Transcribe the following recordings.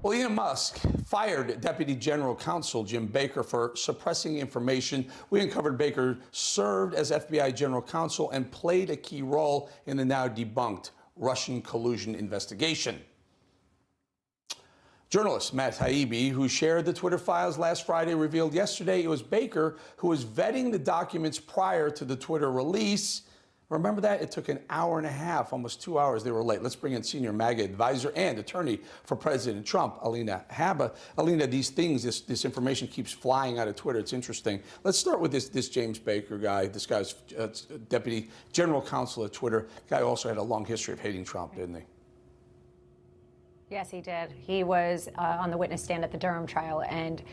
Well, Elon Musk fired Deputy General Counsel Jim Baker for suppressing information. We uncovered Baker served as FBI General Counsel and played a key role in the now debunked Russian collusion investigation. Journalist Matt Taibbi, who shared the Twitter files last Friday, revealed yesterday it was Baker who was vetting the documents prior to the Twitter release. Remember that? It took an hour and a half, almost 2 hours. They were late. Let's bring in senior MAGA advisor and attorney for President Trump, Alina Habba. Alina, these things, this information keeps flying out of Twitter. It's interesting. Let's start with this James Baker guy. This guy's Deputy General Counsel at Twitter. Guy also had a long history of hating Trump, didn't he? Yes, he did. He was on the witness stand at the Durham trial and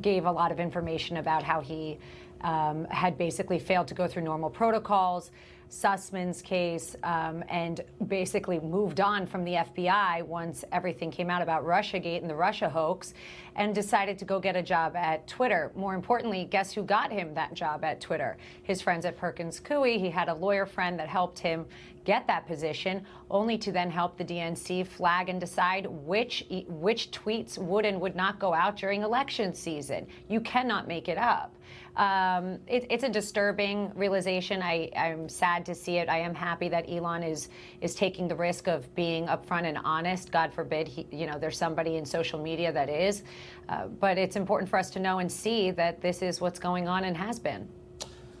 gave a lot of information about how he had basically failed to go through normal protocols, Sussman's case, and basically moved on from the FBI once everything came out about Russiagate and the Russia hoax, and decided to go get a job at Twitter. More importantly, guess who got him that job at Twitter? His friends at Perkins Coie. He had a lawyer friend that helped him get that position, only to then help the DNC flag and decide which tweets would and would not go out during election season. You cannot make it up. It's a disturbing realization. I'm sad to see it. I am happy that Elon is taking the risk of being upfront and honest. God forbid, there's somebody in social media that is. But it's important for us to know and see that this is what's going on and has been.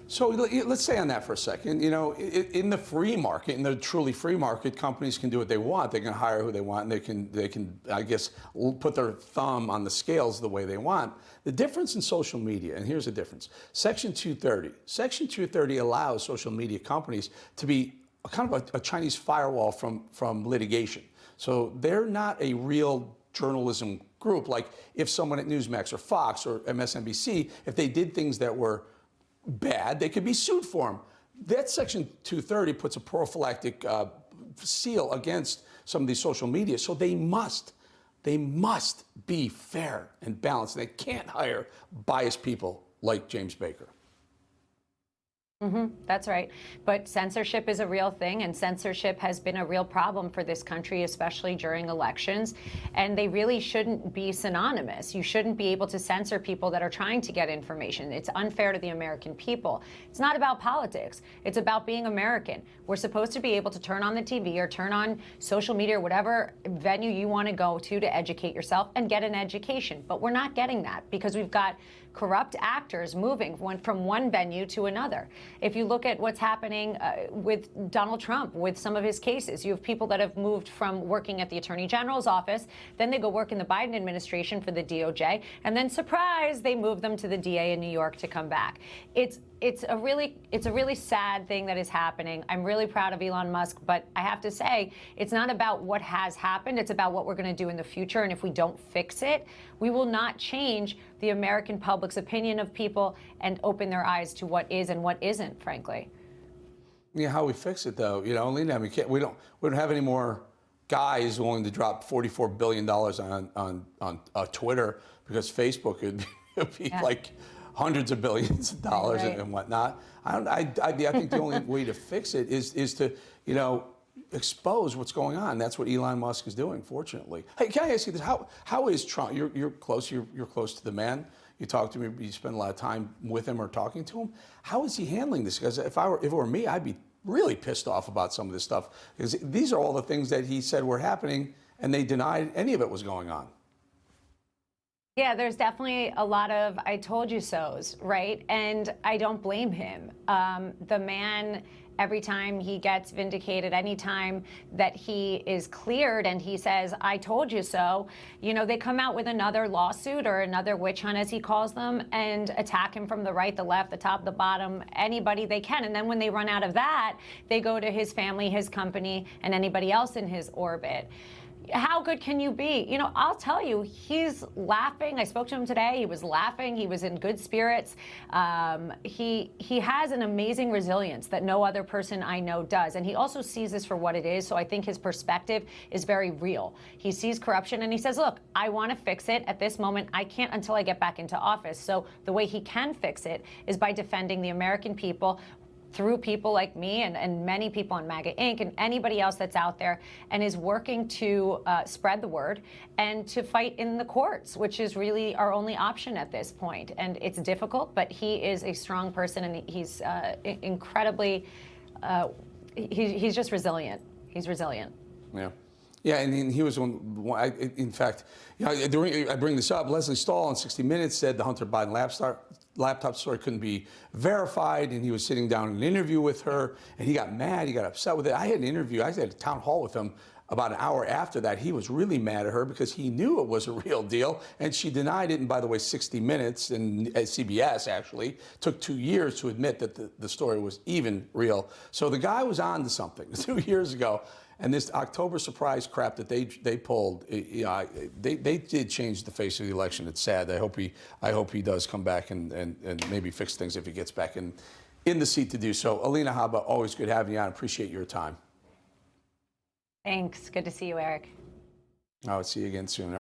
So let's stay on that for a second. In the free market, in the truly free market, companies can do what they want. They can hire who they want, and they can, I guess, put their thumb on the scales the way they want. The difference in social media, and here's the difference: Section 230. Section 230 allows social media companies to be kind of a Chinese firewall from litigation. So they're not a real journalism group. Like if someone at Newsmax or Fox or MSNBC, if they did things that were bad, they could be sued for them. That Section 230 puts a prophylactic seal against some of these social media. So they must be fair and balanced. They can't hire biased people like James Baker. That's right. But censorship is a real thing, and censorship has been a real problem for this country, especially during elections. And they really shouldn't be synonymous. You shouldn't be able to censor people that are trying to get information. It's unfair to the American people. It's not about politics. It's about being American. We're supposed to be able to turn on the TV or turn on social media or whatever venue you want to go to educate yourself and get an education. But we're not getting that because we've got corrupt actors moving from one venue to another. If you look at what's happening with Donald Trump, with some of his cases, you have people that have moved from working at the Attorney General's office, then they go work in the Biden administration for the DOJ, and then surprise, they move them to the DA in New York to come back. It's a really sad thing that is happening. I'm really proud of Elon Musk, but I have to say, it's not about what has happened. It's about what we're going to do in the future. And if we don't fix it, we will not change the American public's opinion of people and open their eyes to what is and what isn't, frankly. Yeah, how we fix it, though, Lena, we don't have any more guys willing to drop $44 billion on Twitter because Facebook would be like hundreds of billions of dollars and whatnot. I think the only way to fix it is to, expose what's going on. That's what Elon Musk is doing, fortunately. Hey, can I ask you this? How is Trump? You're close to the man. You talk to him, you spend a lot of time with him or talking to him. How is he handling this? Because if it were me, I'd be really pissed off about some of this stuff. Because these are all the things that he said were happening, and they denied any of it was going on. Yeah, there's definitely a lot of I told you so's, right? And I don't blame him. The man, every time he gets vindicated, anytime that he is cleared and he says, I told you so, they come out with another lawsuit or another witch hunt, as he calls them, and attack him from the right, the left, the top, the bottom, anybody they can. And then when they run out of that, they go to his family, his company, and anybody else in his orbit. How good can you be? I'll tell you, he's laughing. I spoke to him today. He was laughing. He was in good spirits. He has an amazing resilience that no other person I know does. And he also sees this for what it is. So I think his perspective is very real. He sees corruption and he says, look, I want to fix it. At this moment, I can't until I get back into office. So the way he can fix it is by defending the American people through people like me and many people on MAGA Inc. and anybody else that's out there, and is working to spread the word and to fight in the courts, which is really our only option at this point. And it's difficult, but he is a strong person, and he's incredibly, he's just resilient. He's resilient. Yeah. Yeah, and he was one. In fact, I bring this up. Leslie Stahl on 60 Minutes said the Hunter Biden laptop story couldn't be verified, and he was sitting down in an interview with her, and he got mad. He got upset with it. I had an interview. I had a town hall with him about an hour after that. He was really mad at her because he knew it was a real deal, and she denied it. And by the way, 60 Minutes and CBS actually took 2 years to admit that the story was even real. So the guy was on to something 2 years ago. And this October surprise crap that they pulled, they did change the face of the election. It's sad. I hope he does come back and maybe fix things if he gets back in the seat to do so. Alina Habba, always good having you on. Appreciate your time. Thanks. Good to see you, Eric. I'll see you again soon.